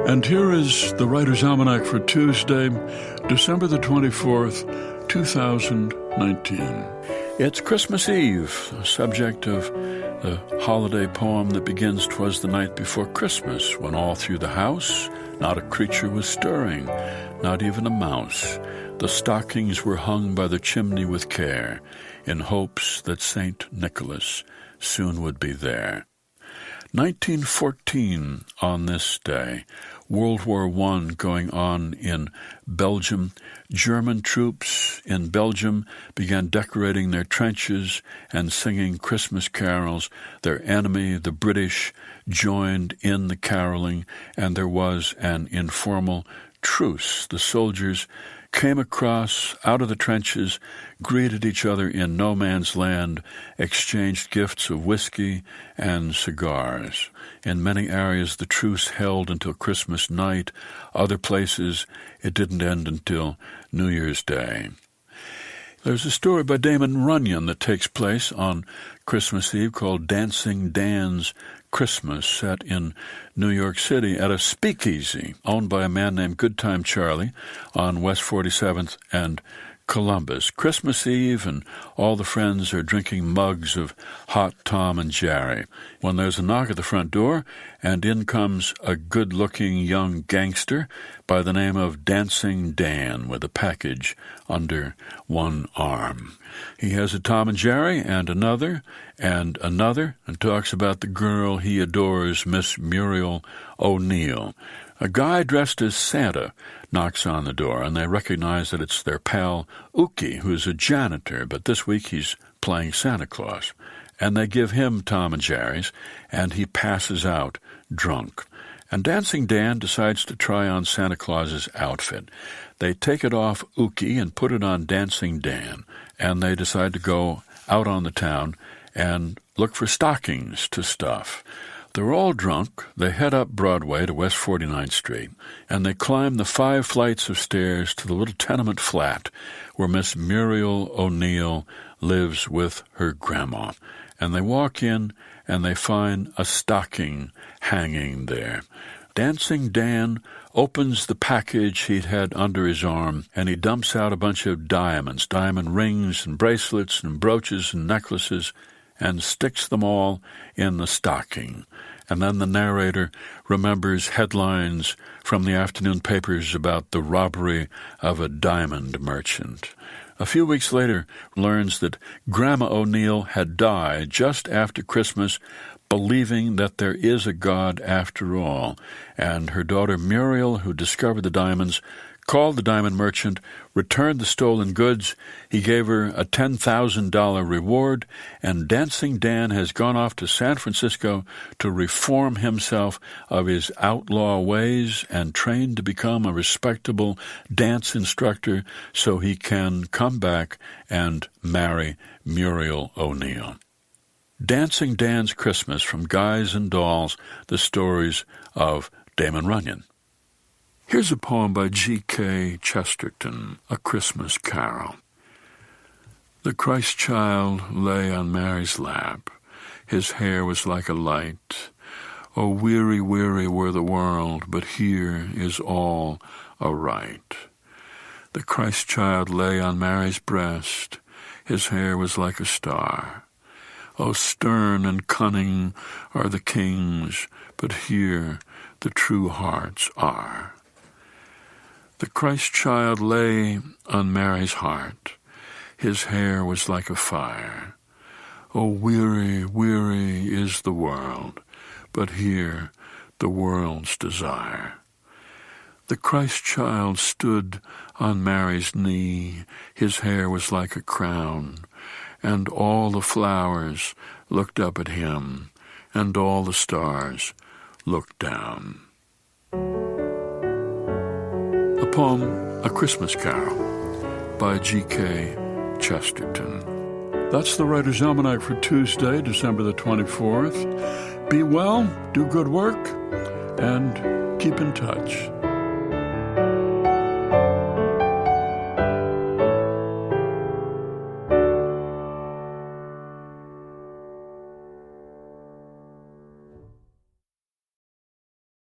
And here is the Writer's Almanac for Tuesday, December the 24th, 2019. It's Christmas Eve, the subject of the holiday poem that begins, "'Twas the night before Christmas, when all through the house not a creature was stirring, not even a mouse. The stockings were hung by the chimney with care, in hopes that St. Nicholas soon would be there." 1914, on this day, World War I going on in Belgium. German troops in Belgium began decorating their trenches and singing Christmas carols. Their enemy, the British, joined in the caroling, and there was an informal truce. The soldiers came across out of the trenches, greeted each other in no man's land, exchanged gifts of whiskey and cigars. In many areas, the truce held until Christmas night. Other places, it didn't end until New Year's Day. There's a story by Damon Runyon that takes place on Christmas Eve called Dancing Dan's Christmas, set in New York City at a speakeasy owned by a man named Goodtime Charlie on West 47th and Columbus. Christmas Eve, and all the friends are drinking mugs of hot Tom and Jerry, when there's a knock at the front door, and in comes a good-looking young gangster by the name of Dancing Dan, with a package under one arm. He has a Tom and Jerry and another, and talks about the girl he adores, Miss Muriel O'Neill. A guy dressed as Santa knocks on the door, and they recognize that it's their pal Uki, who's a janitor, but this week he's playing Santa Claus. And they give him Tom and Jerry's, and he passes out drunk. And Dancing Dan decides to try on Santa Claus's outfit. They take it off Uki and put it on Dancing Dan, and they decide to go out on the town and look for stockings to stuff. They're all drunk. They head up Broadway to West 49th Street, and they climb the 5 flights of stairs to the little tenement flat where Miss Muriel O'Neill lives with her grandma. And they walk in, and they find a stocking hanging there. Dancing Dan opens the package he'd had under his arm, and he dumps out a bunch of diamonds, diamond rings and bracelets and brooches and necklaces, and sticks them all in the stocking. And then the narrator remembers headlines from the afternoon papers about the robbery of a diamond merchant. A few weeks later, learns that Grandma O'Neill had died just after Christmas, believing that there is a God after all. And her daughter Muriel, who discovered the diamonds, called the diamond merchant, returned the stolen goods. He gave her a $10,000 reward, and Dancing Dan has gone off to San Francisco to reform himself of his outlaw ways and train to become a respectable dance instructor so he can come back and marry Muriel O'Neill. Dancing Dan's Christmas, from Guys and Dolls, the stories of Damon Runyon. Here's a poem by G.K. Chesterton, A Christmas Carol. The Christ child lay on Mary's lap. His hair was like a light. Oh, weary, weary were the world, but here is all aright. The Christ child lay on Mary's breast. His hair was like a star. Oh, stern and cunning are the kings, but here the true hearts are. The Christ child lay on Mary's heart. His hair was like a fire. Oh, weary, weary is the world, but here the world's desire. The Christ child stood on Mary's knee. His hair was like a crown, and all the flowers looked up at him, and all the stars looked down. A poem, A Christmas Carol, by G.K. Chesterton. That's the Writer's Almanac for Tuesday, December the 24th. Be well, do good work, and keep in touch.